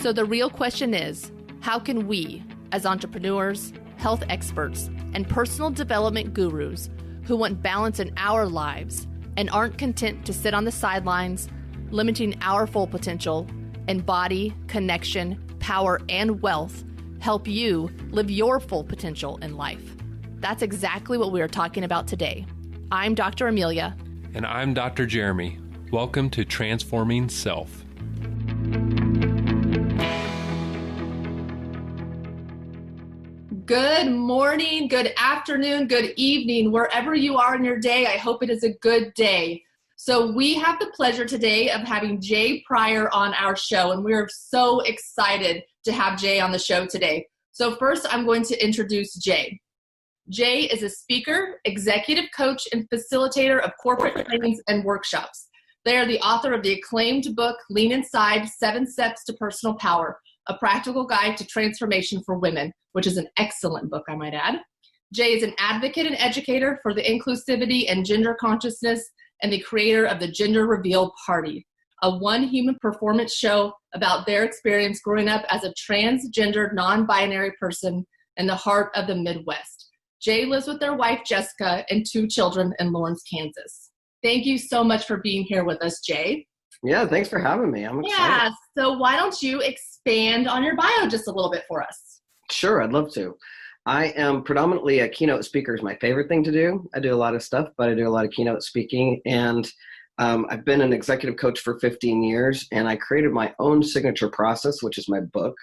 So the real question is, how can we, as entrepreneurs, health experts, and personal development gurus who want balance in our lives and aren't content to sit on the sidelines, limiting our full potential in body, connection, power, and wealth, help you live your full potential in life? That's exactly what we are talking about today. I'm Dr. Amelia. And I'm Dr. Jeremy. Welcome to Transforming Self. Good morning, good afternoon, good evening, wherever you are in your day. I hope it is a good day. So we have the pleasure today of having Jay Pryor on our show, and we're so excited to have Jay on the show today. So first, I'm going to introduce Jay. Jay is a speaker, executive coach, and facilitator of corporate trainings and workshops. They are the author of the acclaimed book, Lean Inside, 7 Steps to Personal Power, a practical guide to transformation for women, which is an excellent book, I might add. Jay is an advocate and educator for the inclusivity and gender consciousness and the creator of the Gender Reveal Party, a one human performance show about their experience growing up as a transgender, non-binary person in the heart of the Midwest. Jay lives with their wife, Jessica, and 2 children in Lawrence, Kansas. Thank you so much for being here with us, Jay. Yeah, thanks for having me. I'm excited. Yeah, so why don't you expand on your bio just a little bit for us? Sure, I'd love to. I am predominantly a keynote speaker is my favorite thing to do. I do a lot of stuff, but I do a lot of keynote speaking. And I've been an executive coach for 15 years, and I created my own signature process, which is my book.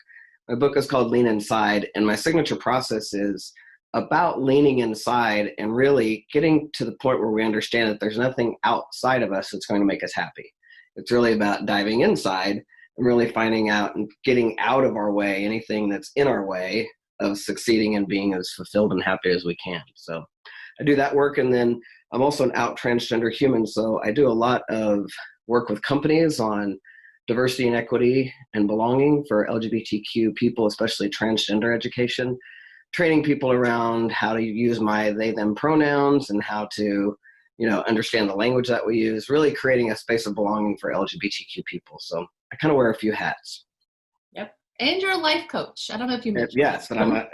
My book is called Lean Inside, and my signature process is about leaning inside and really getting to the point where we understand that there's nothing outside of us that's going to make us happy. It's really about diving inside and really finding out and getting out of our way anything that's in our way of succeeding and being as fulfilled and happy as we can. So I do that work, and then I'm also an out transgender human, so I do a lot of work with companies on diversity and equity and belonging for LGBTQ people, especially transgender education, training people around how to use my they them pronouns and how to understand the language that we use, really creating a space of belonging for LGBTQ people. So I kind of wear a few hats. Yep. And you're a life coach. I don't know if you mentioned Yes, but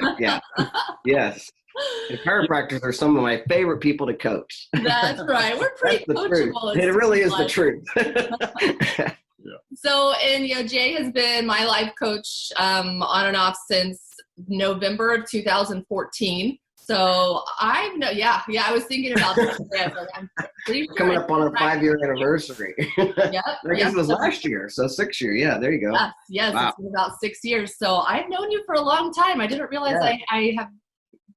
yes. And chiropractors are some of my favorite people to coach. That's right. We're pretty coachable. It really is the truth. Yeah. So, and Jay has been my life coach on and off since November of 2014. So I was thinking about this today. I'm pretty sure coming up on our 5-year anniversary. Yep. I guess it was last year, so 6 year. Yeah, there you go. Yes, wow. It's been about 6 years. So I've known you for a long time. I didn't realize I have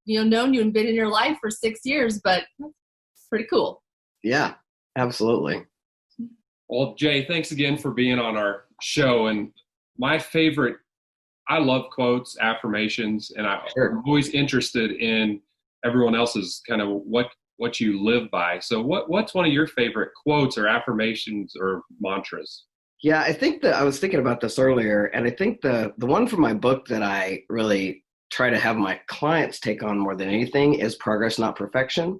known you and been in your life for 6 years, but it's pretty cool. Yeah, absolutely. Well, Jay, thanks again for being on our show. And my favorite, I love quotes, affirmations, and I'm always interested in everyone else's kind of what you live by. So what's one of your favorite quotes or affirmations or mantras? Yeah, I think that I was thinking about this earlier, and I think the one from my book that I really try to have my clients take on more than anything is progress, not perfection.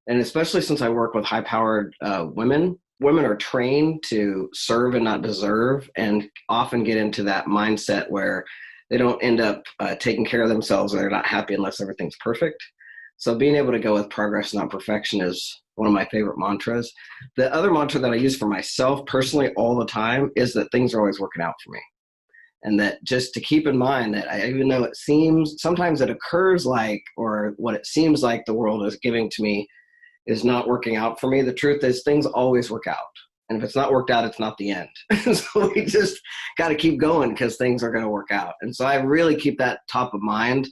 And especially since I work with high-powered women are trained to serve and not deserve, and often get into that mindset where they don't end up taking care of themselves, or they're not happy unless everything's perfect. So being able to go with progress, not perfection is one of my favorite mantras. The other mantra that I use for myself personally all the time is that things are always working out for me. And that just to keep in mind that even though it seems, sometimes it occurs like, or what it seems like the world is giving to me is not working out for me, the truth is things always work out. And if it's not worked out, it's not the end. So we just got to keep going because things are going to work out. And so I really keep that top of mind.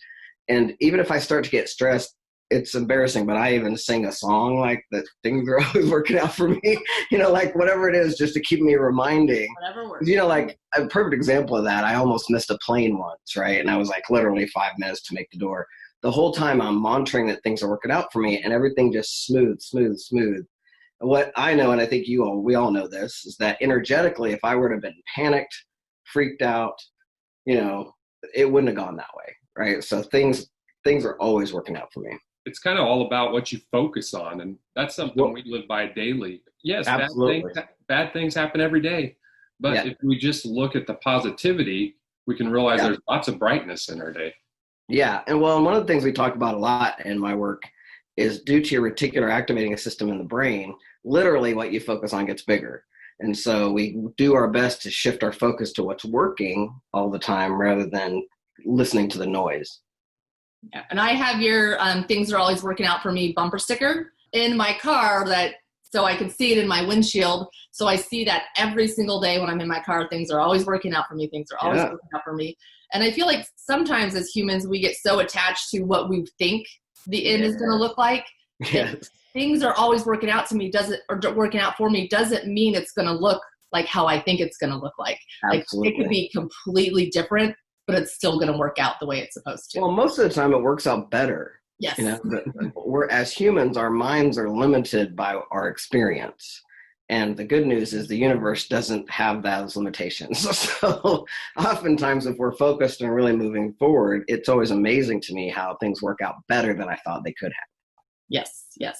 And even if I start to get stressed, it's embarrassing, but I even sing a song like that things are always working out for me, like whatever it is, just to keep me reminding. Whatever works. Like a perfect example of that, I almost missed a plane once, right? And I was like literally 5 minutes to make the door. The whole time I'm monitoring that things are working out for me, and everything just smooth. What I know, and I think we all know this, is that energetically, if I were to have been panicked, freaked out, it wouldn't have gone that way, right? So things are always working out for me. It's kind of all about what you focus on, and that's something we live by daily. Yes, absolutely. Bad things happen every day, But if we just look at the positivity, we can realize there's lots of brightness in our day. Yeah. And well, one of the things we talk about a lot in my work is due to your reticular activating system in the brain, literally what you focus on gets bigger. And so we do our best to shift our focus to what's working all the time rather than listening to the noise. Yeah. And I have your things are always working out for me bumper sticker in my car so I can see it in my windshield. So I see that every single day when I'm in my car, things are always working out for me. Things are always working out for me. And I feel like sometimes as humans, we get so attached to what we think the end is going to look like. Yes. Things are always working out to me working out for me doesn't mean it's going to look like how I think it's going to look like. Absolutely. Like it could be completely different, but it's still going to work out the way it's supposed to. Well, most of the time it works out better. Yes. We're, as humans, our minds are limited by our experience. And the good news is the universe doesn't have those limitations. So oftentimes if we're focused and really moving forward, it's always amazing to me how things work out better than I thought they could have. Yes. Yeah.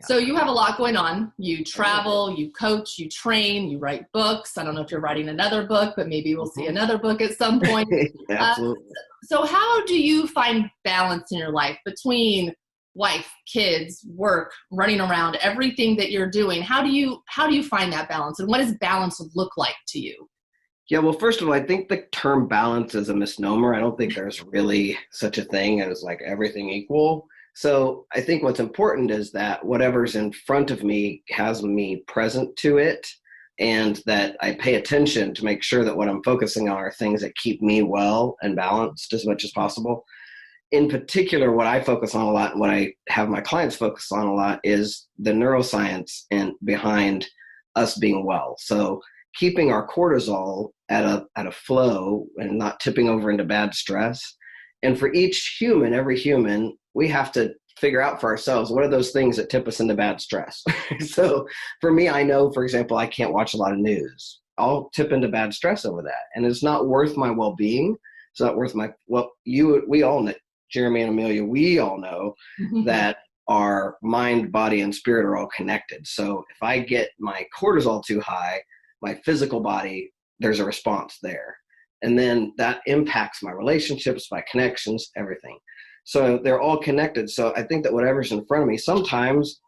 So you have a lot going on. You travel, you coach, you train, you write books. I don't know if you're writing another book, but maybe we'll see another book at some point. Absolutely. So how do you find balance in your life between wife, kids, work, running around, everything that you're doing? How do you find that balance, and what does balance look like to you? Yeah, well, first of all, I think the term balance is a misnomer. I don't think there's really such a thing as like everything equal. So I think what's important is that whatever's in front of me has me present to it, and that I pay attention to make sure that what I'm focusing on are things that keep me well and balanced as much as possible. In particular, what I focus on a lot, and what I have my clients focus on a lot, is the neuroscience and behind us being well. So keeping our cortisol at a flow and not tipping over into bad stress. And for each human, every human, we have to figure out for ourselves, what are those things that tip us into bad stress? So for me, I know, for example, I can't watch a lot of news. I'll tip into bad stress over that. And it's not worth my well-being. It's not worth we all know, Jeremy and Amelia, we all know that our mind, body, and spirit are all connected. So if I get my cortisol too high, my physical body, there's a response there. And then that impacts my relationships, my connections, everything. So they're all connected. So I think that whatever's in front of me, sometimes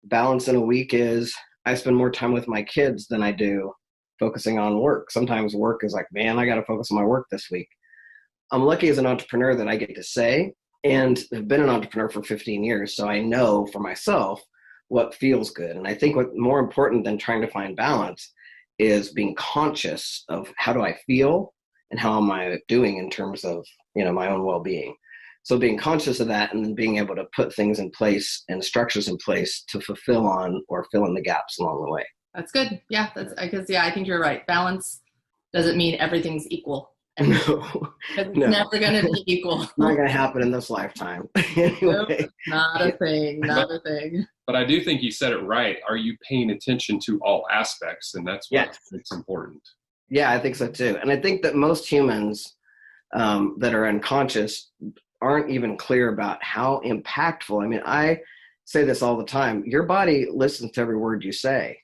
balance in a week is I spend more time with my kids than I do focusing on work. Sometimes work is like, man, I got to focus on my work this week. I'm lucky as an entrepreneur that I get to say, and have been an entrepreneur for 15 years. So I know for myself what feels good. And I think what more important than trying to find balance is being conscious of how do I feel and how am I doing in terms of, my own well-being. So being conscious of that, and then being able to put things in place and structures in place to fulfill on or fill in the gaps along the way. That's good. Yeah, I think you're right. Balance doesn't mean everything's equal. No, it's never going to be equal. Not going to happen in this lifetime. Anyway. Nope, not a thing. But I do think you said it right. Are you paying attention to all aspects? And that's what it's important. Yeah, I think so too. And I think that most humans that are unconscious aren't even clear about how impactful. I mean, I say this all the time. Your body listens to every word you say.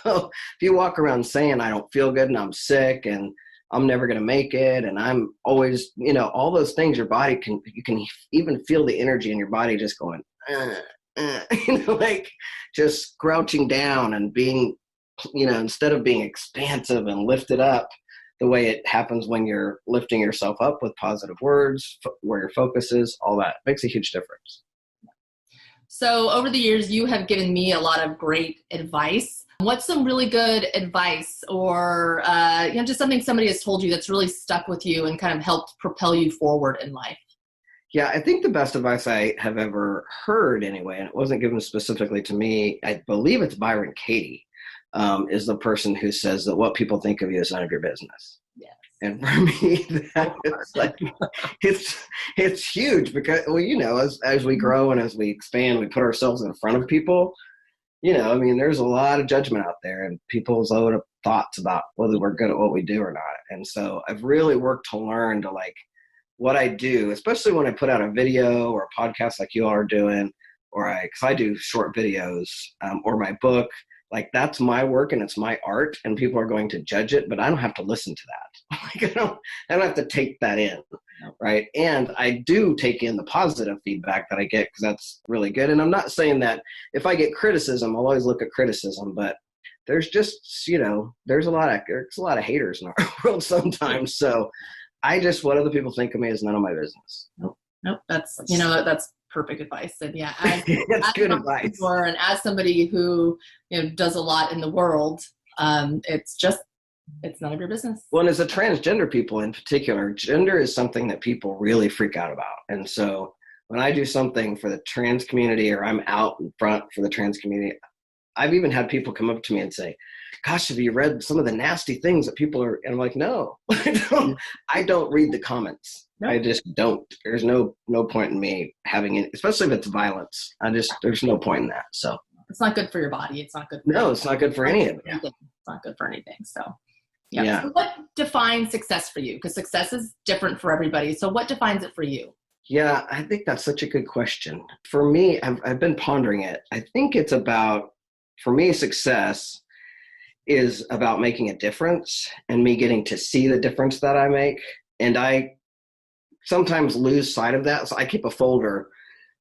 So if you walk around saying, I don't feel good and I'm sick and I'm never going to make it, and I'm always, all those things, your body you can even feel the energy in your body just going, like just crouching down and being, instead of being expansive and lifted up the way it happens when you're lifting yourself up with positive words, where your focus is, all that makes a huge difference. So over the years, you have given me a lot of great advice. What's some really good advice, or just something somebody has told you that's really stuck with you and kind of helped propel you forward in life? Yeah, I think the best advice I have ever heard anyway, and it wasn't given specifically to me, I believe it's Byron Katie, is the person who says that what people think of you is none of your business. Yes. And for me, that is like, it's huge because, as we grow and as we expand, we put ourselves in front of people. There's a lot of judgment out there, and people's own thoughts about whether we're good at what we do or not. And so I've really worked to learn to like what I do, especially when I put out a video or a podcast like you all are doing, because I do short videos, or my book, Like, that's my work and it's my art, and people are going to judge it, but I don't have to listen to that. Like, I don't have to take that in, right? And I do take in the positive feedback that I get, because that's really good. And I'm not saying that if I get criticism, I'll always look at criticism, but there's just, there's a lot of haters in our world sometimes. So what other people think of me is none of my business. Nope. That's perfect advice. And yeah, that's good advice. And as somebody who does a lot in the world, it's none of your business. Well, and as a transgender people in particular, gender is something that people really freak out about. And so when I do something for the trans community, or I'm out in front for the trans community, I've even had people come up to me and say, gosh, have you read some of the nasty things that people are, and I'm like, no, I don't read the comments. No. I just don't. There's no point in me having it, especially if it's violence. There's no point in that. So it's not good for your body. It's not good. It's not good for any of it. It's not good for anything. So yeah. So what defines success for you? Because success is different for everybody. So what defines it for you? Yeah, I think that's such a good question. For me, I've been pondering it. I think it's about, for me, success is about making a difference and me getting to see the difference that I make. And I sometimes lose sight of that. So I keep a folder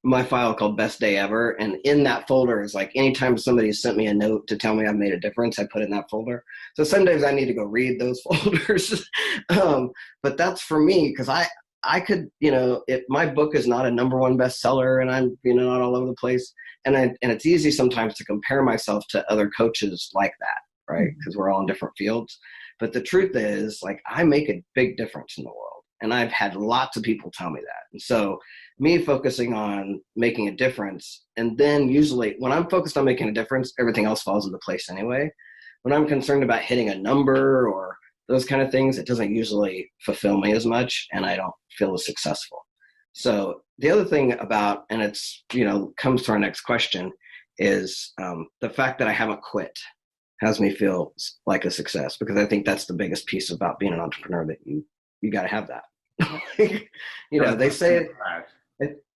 in my file called Best Day Ever. And in that folder is like, anytime somebody sent me a note to tell me I've made a difference, I put in that folder. So some days I need to go read those folders. But that's for me, because I could, if my book is not a #1 bestseller and I'm, not all over the place. And it's easy sometimes to compare myself to other coaches like that, right? Because we're all in different fields. But the truth is, like, I make a big difference in the world. And I've had lots of people tell me that. And so me focusing on making a difference, and then usually when I'm focused on making a difference, everything else falls into place anyway. When I'm concerned about hitting a number or those kind of things, it doesn't usually fulfill me as much, and I don't feel as successful. So the other thing about, and it's, comes to our next question, is the fact that I haven't quit has me feel like a success, because I think that's the biggest piece about being an entrepreneur, that you got to have that. They say,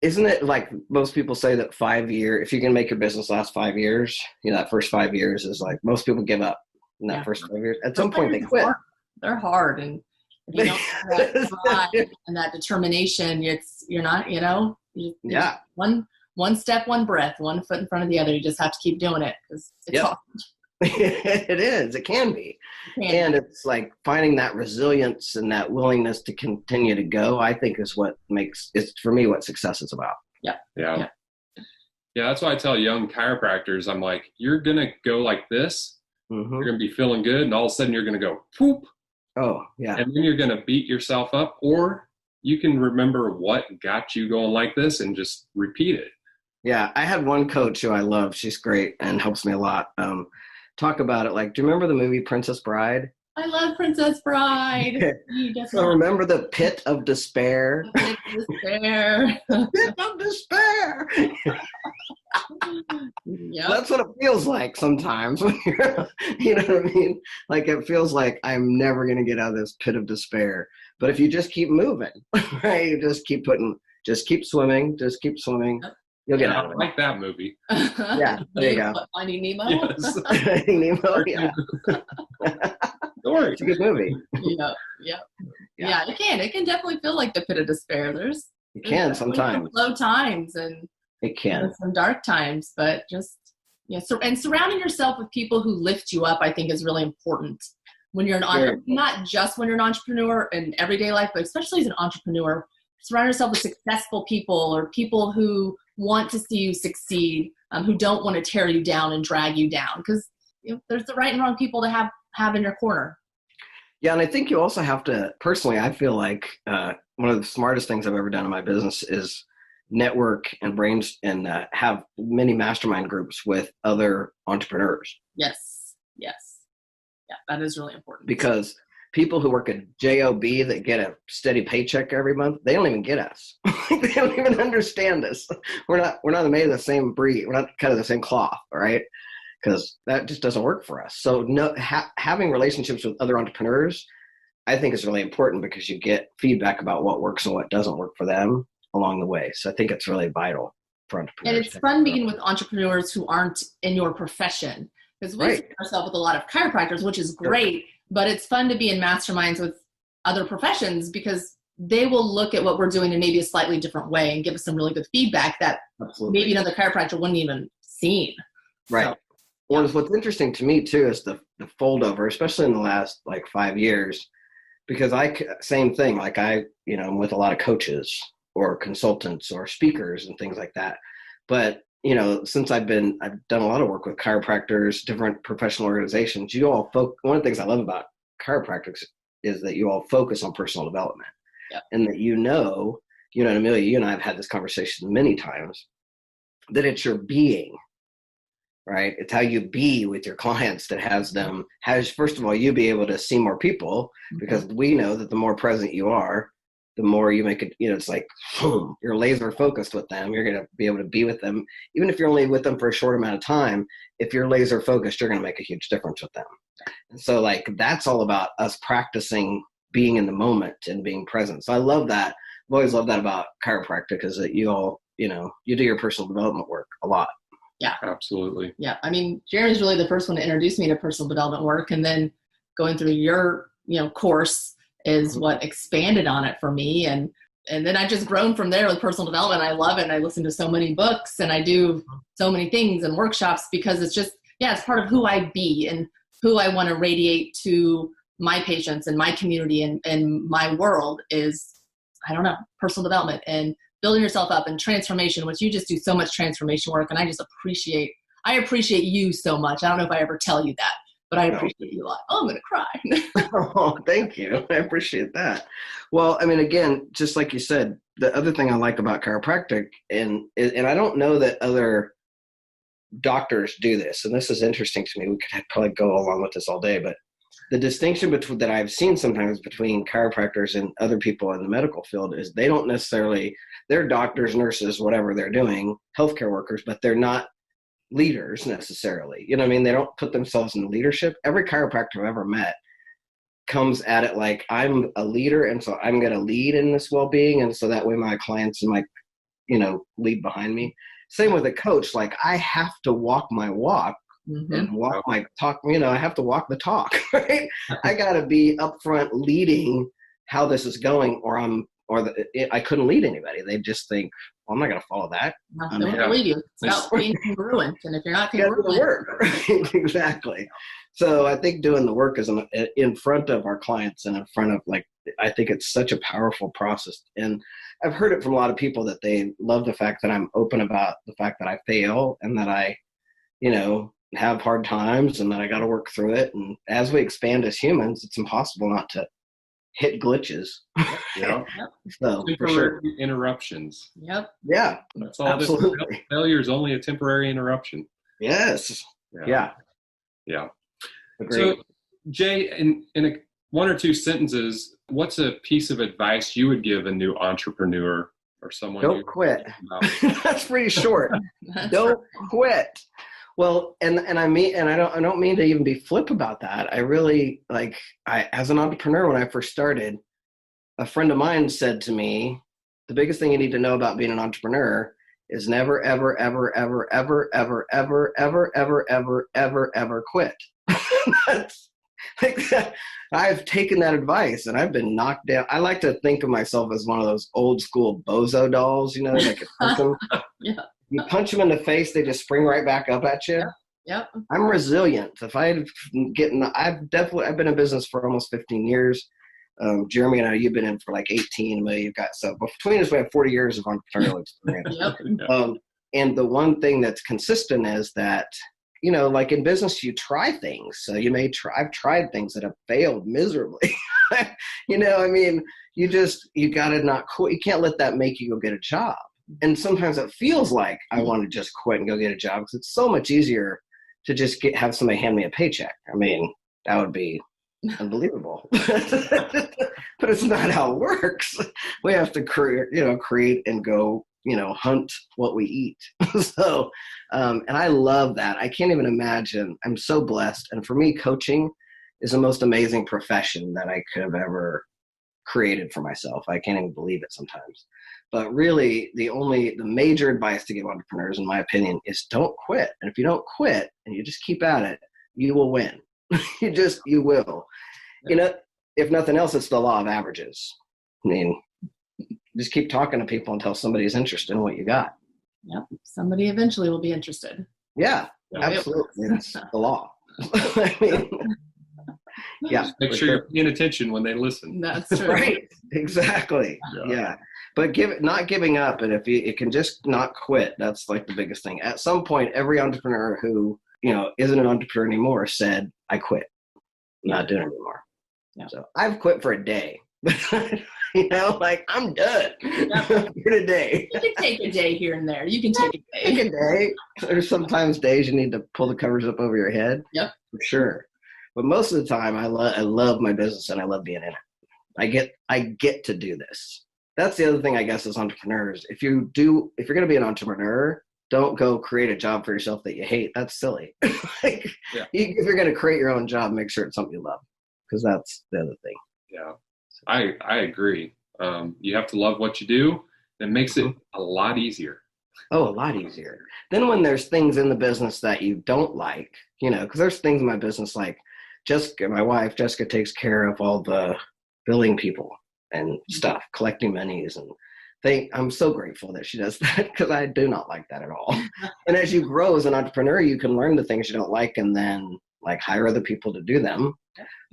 isn't it like most people say that 5 years, if you can make your business last 5 years, that first 5 years is like, most people give up in that first 5 years. At some point they quit. They're hard. And if you don't have that drive and that determination, you're not, one step, one breath, one foot in front of the other. You just have to keep doing it, because it's hard. It is. It can be. And it's like finding that resilience and that willingness to continue to go, I think, is what it's for me what success is about. Yeah, that's why I tell young chiropractors, I'm like, you're going to go like this. Mm-hmm. You're going to be feeling good, and all of a sudden you're going to go poop. Oh, yeah. And then you're going to beat yourself up, or you can remember what got you going like this and just repeat it. Yeah, I had one coach who I love. She's great and helps me a lot. Talk about it. Like, do you remember the movie Princess Bride? I love Princess Bride. So remember the pit of despair? The pit of despair. Pit of despair. Yep. That's what it feels like sometimes when you're, you know what I mean? Like, it feels like I'm never going to get out of this pit of despair. But if you just keep moving, right? You just keep swimming, you'll get out of it. I like that movie. Yeah, there you go. Finding Nemo? Yes. Finding Nemo, yeah. It's a good movie. Yeah, it can definitely feel like the pit of despair. There's sometimes low times, and it can some dark times, but just and surrounding yourself with people who lift you up, I think, is really important when you're an entrepreneur. Not just when you're an entrepreneur in everyday life, but especially as an entrepreneur. Surround yourself with successful people, or people who want to see you succeed, who don't want to tear you down and drag you down, because there's the right and wrong people to have in your corner. Yeah, and I think you also have to, personally, I feel like one of the smartest things I've ever done in my business is network and have many mastermind groups with other entrepreneurs. Yes. Yeah, that is really important. Because people who work at JOB that get a steady paycheck every month, they don't even get us. They don't even understand us. We're not made of the same breed. We're not cut of the same cloth, right? Because that just doesn't work for us. So having relationships with other entrepreneurs, I think, is really important, because you get feedback about what works and what doesn't work for them along the way. So I think it's really vital for entrepreneurs. And it's fun being with entrepreneurs who aren't in your profession, Because we surround ourselves with a lot of chiropractors, which is great, but it's fun to be in masterminds with other professions because they will look at what we're doing in maybe a slightly different way and give us some really good feedback that maybe another chiropractor wouldn't even seen. Right. So, Well, what's interesting to me too is the fold over, especially in the last like 5 years, because same thing, like I'm with a lot of coaches or consultants or speakers and things like that. But, since I've done a lot of work with chiropractors, different professional organizations, one of the things I love about chiropractics is that you all focus on personal development. Yeah. And that and Amelia, you and I have had this conversation many times, that it's your being, right? It's how you be with your clients that has first of all, you be able to see more people, because we know that the more present you are, the more you make it, it's like, boom, you're laser focused with them. You're going to be able to be with them. Even if you're only with them for a short amount of time, if you're laser focused, you're going to make a huge difference with them. And so like, that's all about us practicing being in the moment and being present. So I love that. I've always loved that about chiropractic, is that you all, you do your personal development work a lot. Yeah, absolutely. Yeah. I mean, Jeremy's really the first one to introduce me to personal development work. And then going through your, course is what expanded on it for me. And then I've just grown from there with personal development. I love it. And I listen to so many books and I do so many things and workshops because it's just, it's part of who I be and who I want to radiate to my patients and my community and my world is, I don't know, personal development and building yourself up and transformation, which you just do so much transformation work. And I just appreciate you so much. I don't know if I ever tell you that, but I appreciate you a lot. Oh, I'm going to cry. Oh, thank you. I appreciate that. Well, I mean, again, just like you said, the other thing I like about chiropractic, and I don't know that other doctors do this, and this is interesting to me. We could probably go along with this all day, but the distinction that I've seen sometimes between chiropractors and other people in the medical field is they don't necessarily, they're doctors, nurses, whatever they're doing, healthcare workers, but they're not leaders necessarily. You know what I mean? They don't put themselves in leadership. Every chiropractor I've ever met comes at it like, I'm a leader, and so I'm going to lead in this well-being, and so that way my clients and lead behind me. Same with a coach. Like, I have to walk my walk and walk my talk. I have to walk the talk, right? I got to be upfront leading how this is going, I couldn't lead anybody. They just think, well, I'm not going to follow that. No, they won't believe you. It's about being congruent. And if you're not congruent, the work. Right? Exactly. So I think doing the work is in front of our clients and in front of, I think it's such a powerful process. And I've heard it from a lot of people that they love the fact that I'm open about the fact that I fail and that I, have hard times and that I got to work through it. And as we expand as humans, it's impossible not to hit glitches. So for sure. Interruptions. Yep. Yeah. That's all. Absolutely. Failure is only a temporary interruption. Yes. Yeah. Agreed. So, Jay, in one or two sentences, what's a piece of advice you would give a new entrepreneur or someone? Don't quit. That's pretty short. Don't quit. Well, and I don't mean to even be flip about that. I really as an entrepreneur, when I first started, a friend of mine said to me, the biggest thing you need to know about being an entrepreneur is never, ever, ever, ever, ever, ever, ever, ever, ever, ever, ever, ever quit. That's I've taken that advice and I've been knocked down. I like to think of myself as one of those old school bozo dolls, like Yeah. You punch them in the face, they just spring right back up at you. Yep. I'm resilient. I've been in business for almost 15 years. Jeremy and I, you've been in for 18. You've got, so between us, we have 40 years of entrepreneurial experience. Yep. And the one thing that's consistent is that, in business, you try things. So I've tried things that have failed miserably. You got to not quit. You can't let that make you go get a job. And sometimes it feels like I want to just quit and go get a job because it's so much easier to just have somebody hand me a paycheck. I mean, that would be unbelievable. But it's not how it works. We have to create and go, hunt what we eat. So, and I love that. I can't even imagine. I'm so blessed. And for me, coaching is the most amazing profession that I could have ever created for myself. I can't even believe it sometimes. But really, the major advice to give entrepreneurs, in my opinion, is don't quit. And if you don't quit and you just keep at it, you will win. You will. You know, if nothing else, it's the law of averages. I mean, just keep talking to people until somebody's interested in what you got. Yep. Somebody eventually will be interested. Yeah, absolutely. It's the law. I mean, yeah. Just make sure you're paying attention when they listen. That's true. Right. Exactly. Yeah. But not giving up. And if you can just not quit, that's like the biggest thing. At some point, every entrepreneur who, isn't an entrepreneur anymore said, I quit. I'm not doing it anymore. Yeah. So I've quit for a day. Like I'm done for today. You can take a day here and there. You can take a day. Take a day. There's sometimes days you need to pull the covers up over your head. Yep. For sure. But most of the time, I love my business and I love being in it. I get to do this. That's the other thing, I guess, as entrepreneurs. If you're going to be an entrepreneur, don't go create a job for yourself that you hate. That's silly. If you're going to create your own job, make sure it's something you love, because that's the other thing. Yeah, I agree. You have to love what you do. It makes it a lot easier. Oh, a lot easier. Then when there's things in the business that you don't like, because there's things in my business like my wife, Jessica, takes care of all the billing people and stuff, collecting monies, and I'm so grateful that she does that, because I do not like that at all. And as you grow as an entrepreneur, you can learn the things you don't like and then like hire other people to do them.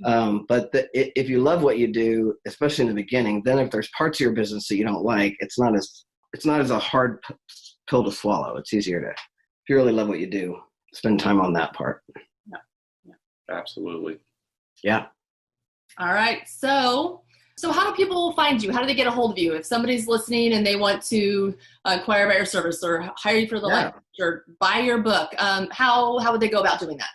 But if you love what you do, especially in the beginning, then if there's parts of your business that you don't like, it's not as a hard pill to swallow. It's easier to, if you really love what you do, spend time on that part. Yeah. Absolutely. Yeah. All right. So how do people find you? How do they get a hold of you? If somebody's listening and they want to inquire about your service or hire you for the life or buy your book, how would they go about doing that?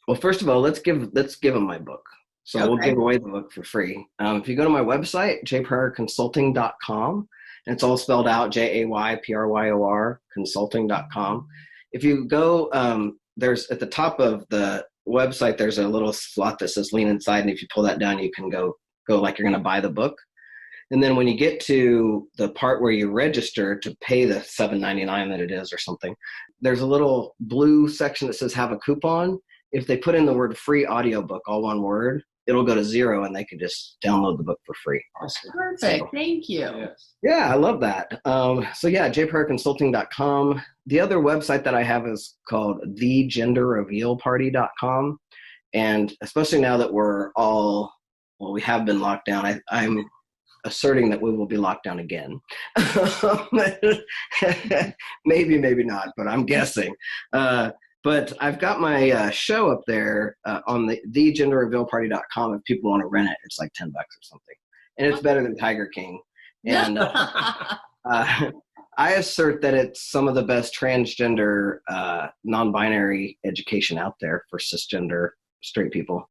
Well, first of all, let's give them my book. So We'll give away the book for free. If you go to my website, jaypryorconsulting.com, and it's all spelled out, JAYPRYOR consulting.com. If you go, there's at the top of the website, there's a little slot that says lean inside. And if you pull that down, you can go like you're going to buy the book. And then when you get to the part where you register to pay the $7.99 that it is or something, there's a little blue section that says have a coupon. If they put in the word free audiobook, all one word, it'll go to 0 and they can just download the book for free. Awesome. Perfect. Thank you. Yes. Yeah, I love that. jaypryorconsulting.com. The other website that I have is called thegenderrevealparty.com. And especially now that we have been locked down, I'm asserting that we will be locked down again. Maybe not, but I'm guessing. But I've got my show up there on the thegenderrevealparty.com. If people want to rent it, it's like $10 or something. And it's better than Tiger King. And I assert that it's some of the best transgender, non-binary education out there for cisgender straight people.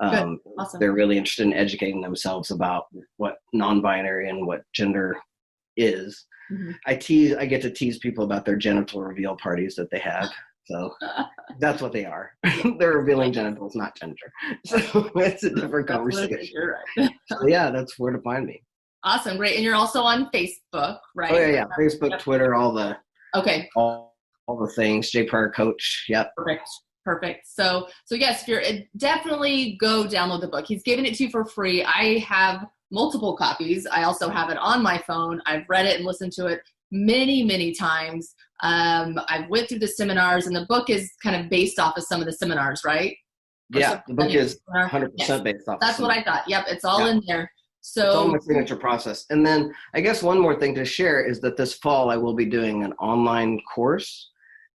Awesome. They're really interested in educating themselves about what non-binary and what gender is. Mm-hmm. I get to tease people about their genital reveal parties that they have. So that's what they are. They're revealing genitals, not gender. So it's a different conversation. You're right. So yeah, that's where to find me. Awesome. Great. And you're also on Facebook, right? Oh yeah. Facebook, Twitter, all the things. Jay Pryor Coach. Yep. Perfect. So yes, definitely go download the book. He's giving it to you for free. I have multiple copies. I also have it on my phone. I've read it and listened to it many, many times. I've went through the seminars, and the book is kind of based off of some of the seminars, right? Yeah, the book is 100% based off. That's what I thought. Yep, it's all in there. So it's all my signature process. And then I guess one more thing to share is that this fall I will be doing an online course.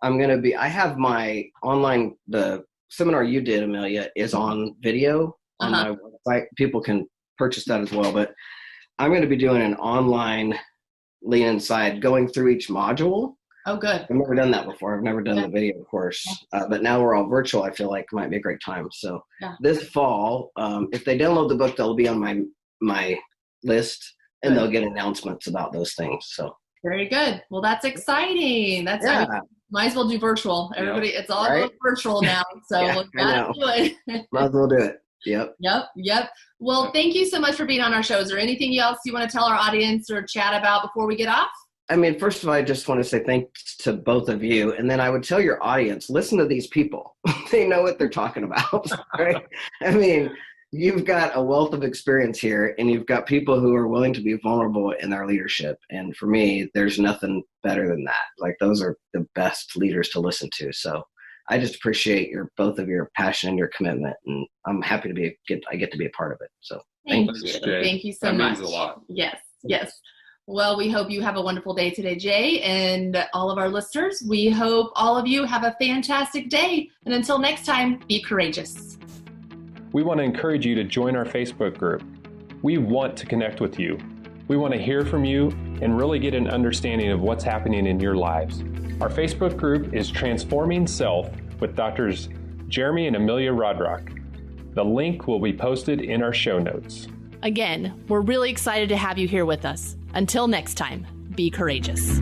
I have my online, the seminar you did, Amelia, is on video on my website. People can purchase that as well. But I'm going to be doing an online lean inside, going through each module. Oh, good. I've never done that before. I've never done the video course. But now we're all virtual. I feel like it might be a great time. So this fall, if they download the book, they'll be on my list, and they'll get announcements about those things. So very good. Well, that's exciting. Might as well do virtual. Everybody, it's all going virtual now. So gotta do it. Might as well do it. Yep. Well, thank you so much for being on our show. Is there anything else you want to tell our audience or chat about before we get off? I mean, first of all, I just want to say thanks to both of you. And then I would tell your audience, listen to these people. They know what they're talking about, right? I mean, you've got a wealth of experience here, and you've got people who are willing to be vulnerable in their leadership. And for me, there's nothing better than that. Like, those are the best leaders to listen to. So I just appreciate both of your passion and your commitment. And I'm happy to I get to be a part of it. So thank you. Thank you so much. That means a lot. Yes. Well, we hope you have a wonderful day today, Jay, and all of our listeners. We hope all of you have a fantastic day. And until next time, be courageous. We want to encourage you to join our Facebook group. We want to connect with you. We want to hear from you and really get an understanding of what's happening in your lives. Our Facebook group is Transforming Self with Drs. Jeremy and Amelia Rodrock. The link will be posted in our show notes. Again, we're really excited to have you here with us. Until next time, be courageous.